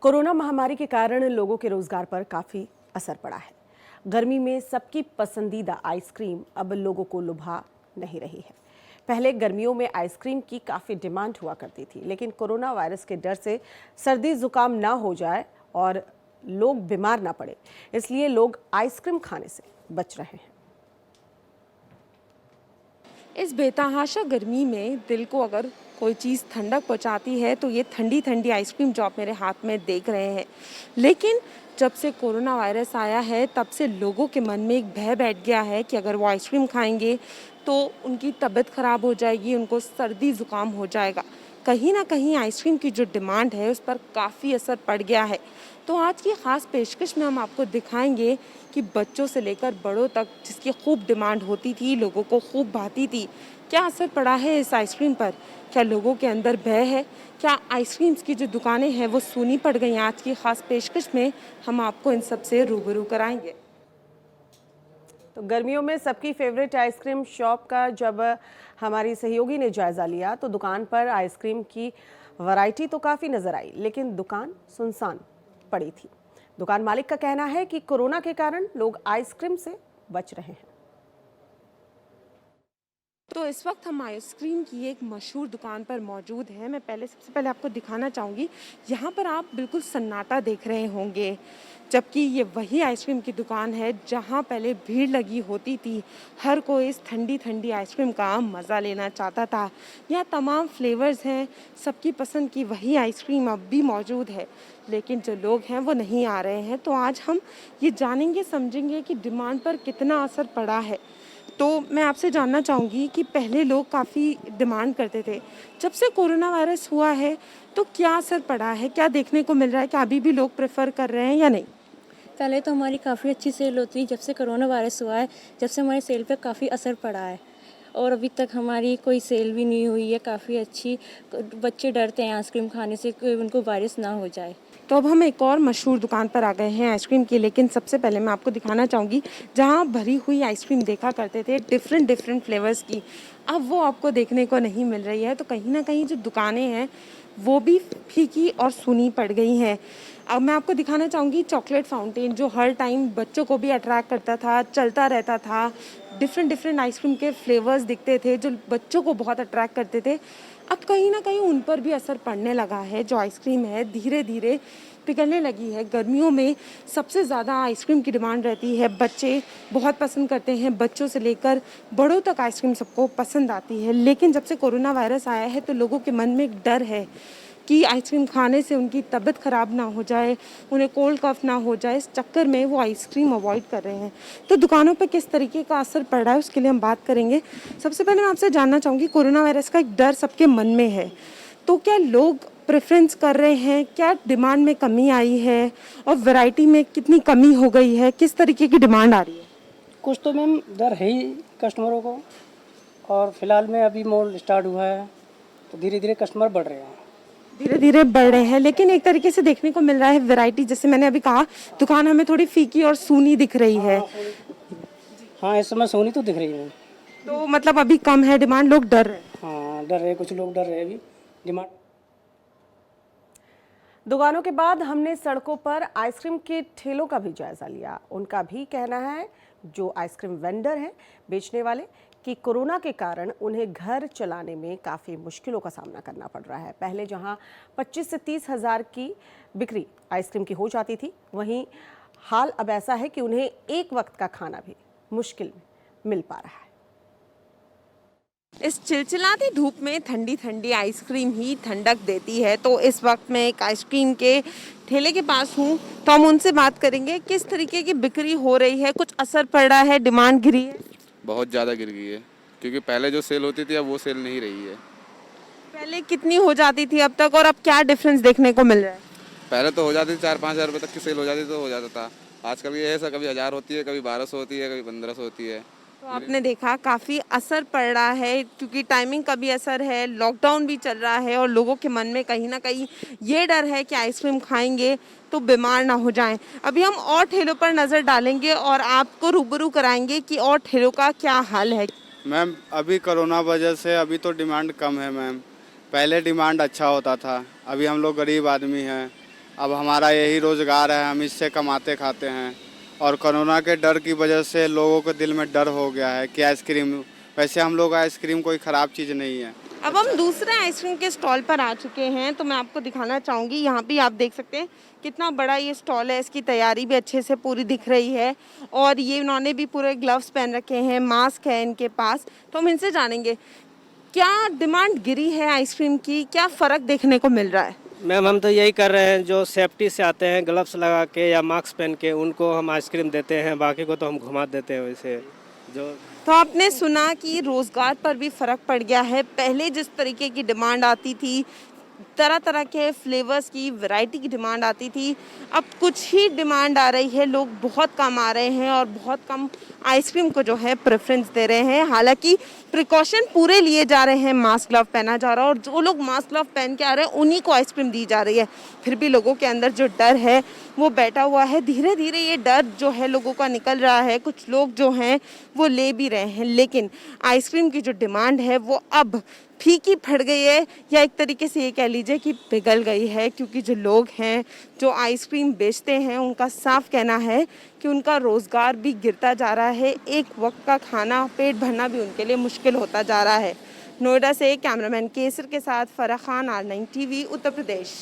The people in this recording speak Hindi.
कोरोना महामारी के कारण लोगों के रोजगार पर काफी असर पड़ा है। गर्मी में सबकी पसंदीदा आइसक्रीम अब लोगों को लुभा नहीं रही है। पहले गर्मियों में आइसक्रीम की काफी डिमांड हुआ करती थी, लेकिन कोरोना वायरस के डर से सर्दी जुकाम ना हो जाए और लोग बीमार ना पड़े, इसलिए लोग आइसक्रीम खाने से बच रहे हैं। इस बेतहाशा गर्मी में दिल को अगर कोई चीज़ ठंडक पहुंचाती है तो ये ठंडी ठंडी आइसक्रीम जो आप मेरे हाथ में देख रहे हैं। लेकिन जब से कोरोना वायरस आया है तब से लोगों के मन में एक भय बैठ गया है कि अगर वो आइसक्रीम खाएंगे तो उनकी तबीयत ख़राब हो जाएगी, उनको सर्दी ज़ुकाम हो जाएगा। कहीं ना कहीं आइसक्रीम की जो डिमांड है उस पर काफ़ी असर पड़ गया है। तो आज की ख़ास पेशकश में हम आपको दिखाएंगे कि बच्चों से लेकर बड़ों तक जिसकी खूब डिमांड होती थी, लोगों को खूब भाती थी, क्या असर पड़ा है इस आइसक्रीम पर। क्या लोगों के अंदर भय है, क्या आइसक्रीम्स की जो दुकानें हैं वो सूनी पड़ गई हैं। आज की ख़ास पेशकश में हम आपको इन सब से रूबरू कराएंगे। तो गर्मियों में सबकी फेवरेट आइसक्रीम शॉप का जब हमारी सहयोगी ने जायजा लिया तो दुकान पर आइसक्रीम की वैरायटी तो काफ़ी नज़र आई, लेकिन दुकान सुनसान पड़ी थी। दुकान मालिक का कहना है कि कोरोना के कारण लोग आइसक्रीम से बच रहे हैं। तो इस वक्त हम आइसक्रीम की एक मशहूर दुकान पर मौजूद हैं। मैं सबसे पहले आपको दिखाना चाहूँगी, यहाँ पर आप बिल्कुल सन्नाटा देख रहे होंगे, जबकि ये वही आइसक्रीम की दुकान है जहाँ पहले भीड़ लगी होती थी। हर कोई इस ठंडी ठंडी आइसक्रीम का मज़ा लेना चाहता था। यहाँ तमाम फ्लेवर्स हैं, सबकी पसंद की वही आइसक्रीम अब भी मौजूद है, लेकिन जो लोग हैं वो नहीं आ रहे हैं। तो आज हम ये जानेंगे समझेंगे कि डिमांड पर कितना असर पड़ा है। तो मैं आपसे जानना चाहूँगी कि पहले लोग काफ़ी डिमांड करते थे, जब से कोरोना वायरस हुआ है तो क्या असर पड़ा है, क्या देखने को मिल रहा है, क्या अभी भी लोग प्रेफर कर रहे हैं या नहीं? पहले तो हमारी काफ़ी अच्छी सेल होती है। जब से कोरोना वायरस हुआ है, जब से हमारी सेल पे काफ़ी असर पड़ा है और अभी तक हमारी कोई सेल भी नहीं हुई है काफ़ी अच्छी। बच्चे डरते हैं आइसक्रीम खाने से कि उनको वायरस ना हो जाए। तो अब हम एक और मशहूर दुकान पर आ गए हैं आइसक्रीम की, लेकिन सबसे पहले मैं आपको दिखाना चाहूँगी जहाँ भरी हुई आइसक्रीम देखा करते थे डिफरेंट फ्लेवर्स की, अब वो आपको देखने को नहीं मिल रही है। तो कहीं ना कहीं जो दुकानें हैं वो भी फीकी और सूनी पड़ गई हैं। अब मैं आपको दिखाना चाहूँगी चॉकलेट फाउंटेन, जो हर टाइम बच्चों को भी अट्रैक्ट करता था, चलता रहता था। डिफरेंट आइसक्रीम के फ्लेवर्स दिखते थे जो बच्चों को बहुत अट्रैक्ट करते थे। अब कहीं ना कहीं उन पर भी असर पड़ने लगा है। जो आइसक्रीम है धीरे धीरे पिघलने लगी है। गर्मियों में सबसे ज़्यादा आइसक्रीम की डिमांड रहती है, बच्चे बहुत पसंद करते हैं, बच्चों से लेकर बड़ों तक आइसक्रीम सबको पसंद आती है। लेकिन जब से कोरोना वायरस आया है तो लोगों के मन में एक डर है कि आइसक्रीम खाने से उनकी तबीयत ख़राब ना हो जाए, उन्हें कोल्ड कफ ना हो जाए, इस चक्कर में वो आइसक्रीम अवॉइड कर रहे हैं। तो दुकानों पर किस तरीके का असर पड़ रहा है उसके लिए हम बात करेंगे। सबसे पहले मैं आपसे जानना चाहूँगी, कोरोना वायरस का एक डर सबके मन में है, तो क्या लोग प्रेफरेंस कर रहे हैं, क्या डिमांड में कमी आई है और वैरायटी में कितनी कमी हो गई है, किस तरीके की डिमांड आ रही है? कुछ तो मैम डर है ही कस्टमरों को, और फिलहाल में अभी मॉल स्टार्ट हुआ है तो धीरे धीरे कस्टमर बढ़ रहे हैं। धीरे धीरे बढ़ रहे हैं, लेकिन एक तरीके से देखने को मिल रहा है वैरायटी, जैसे मैंने अभी कहा, दुकान हमें थोड़ी फीकी और सूनी दिख रही है। हाँ, इस समय सोनी तो दिख रही है। तो मतलब अभी कम है डिमांड, लोग डर रहे हैं। हाँ, डर रहे, कुछ लोग डर रहे अभी डिमांड। दुकानों के बाद हमने सड़कों पर आइसक्रीम के ठेलों का भी जायजा लिया। उनका भी कहना है, जो आइसक्रीम वेंडर हैं, बेचने वाले, कि कोरोना के कारण उन्हें घर चलाने में काफ़ी मुश्किलों का सामना करना पड़ रहा है। पहले जहां 25 से 30 हज़ार की बिक्री आइसक्रीम की हो जाती थी, वहीं हाल अब ऐसा है कि उन्हें एक वक्त का खाना भी मुश्किल मिल पा रहा है। इस चिलचिलाती धूप में ठंडी ठंडी आइसक्रीम ही ठंडक देती है। तो इस वक्त मैं एक आइसक्रीम के ठेले के पास हूँ, तो हम उनसे बात करेंगे किस तरीके की बिक्री हो रही है, कुछ असर पड़ रहा है, डिमांड गिरी है? बहुत ज़्यादा गिर गई है, क्योंकि पहले जो सेल होती थी अब वो सेल नहीं रही है। पहले कितनी हो जाती थी अब तक, और अब क्या डिफरेंस देखने को मिल रहा है? पहले तो हो जाती थी 4-5 हज़ार रुपये तक की सेल हो जाती तो हो जाता था। आजकल ये ऐसा कभी 1000 होती है, कभी 1200 होती है, कभी 1500 होती है। तो आपने देखा काफ़ी असर पड़ रहा है, क्योंकि टाइमिंग का भी असर है, लॉकडाउन भी चल रहा है और लोगों के मन में कहीं ना कहीं ये डर है कि आइसक्रीम खाएंगे तो बीमार ना हो जाएं। अभी हम और ठेलों पर नज़र डालेंगे और आपको रूबरू कराएंगे कि और ठेलों का क्या हाल है। मैम, अभी कोरोना वजह से अभी तो डिमांड कम है मैम। पहले डिमांड अच्छा होता था, अभी हम लोग गरीब आदमी हैं अब हमारा यही रोज़गार है, हम इससे कमाते खाते हैं। और कोरोना के डर की वजह से लोगों के दिल में डर हो गया है कि आइसक्रीम, वैसे हम लोग आइसक्रीम कोई ख़राब चीज़ नहीं है। अब हम दूसरे आइसक्रीम के स्टॉल पर आ चुके हैं, तो मैं आपको दिखाना चाहूँगी। यहाँ भी आप देख सकते हैं कितना बड़ा ये स्टॉल है, इसकी तैयारी भी अच्छे से पूरी दिख रही है और ये इन्होंने भी पूरे ग्लव्स पहन रखे हैं, मास्क है इनके पास। तो हम इनसे जानेंगे क्या डिमांड गिरी है आइसक्रीम की, क्या फ़र्क देखने को मिल रहा है। मैम हम तो यही कर रहे हैं, जो सेफ्टी से आते हैं ग्लव्स लगा के या मास्क पहन के, उनको हम आइसक्रीम देते हैं, बाकी को तो हम घुमा देते हैं। वैसे जो तो आपने सुना कि रोज़गार पर भी फ़र्क पड़ गया है। पहले जिस तरीके की डिमांड आती थी, तरह तरह के फ्लेवर्स की वैरायटी की डिमांड आती थी, अब कुछ ही डिमांड आ रही है, लोग बहुत कम आ रहे हैं और बहुत कम आइसक्रीम को जो है प्रेफरेंस दे रहे हैं। हालांकि प्रिकॉशन पूरे लिए जा रहे हैं, मास्क ग्लव पहना जा रहा है और जो लोग मास्क ग्लव पहन के आ रहे हैं उन्हीं को आइसक्रीम दी जा रही है। फिर भी लोगों के अंदर जो डर है वो बैठा हुआ है। धीरे धीरे ये डर जो है लोगों का निकल रहा है, कुछ लोग जो हैं वो ले भी रहे हैं, लेकिन आइसक्रीम की जो डिमांड है वो अब फीकी पड़ गई है या एक तरीके से ये कह लीजिए कि पिघल गई है, क्योंकि जो लोग हैं जो आइसक्रीम बेचते हैं उनका साफ कहना है कि उनका रोज़गार भी गिरता जा रहा है, एक वक्त का खाना पेट भरना भी उनके लिए मुश्किल होता जा रहा है। नोएडा से कैमरामैन केसर के साथ फराह खान, R9 TV, उत्तर प्रदेश।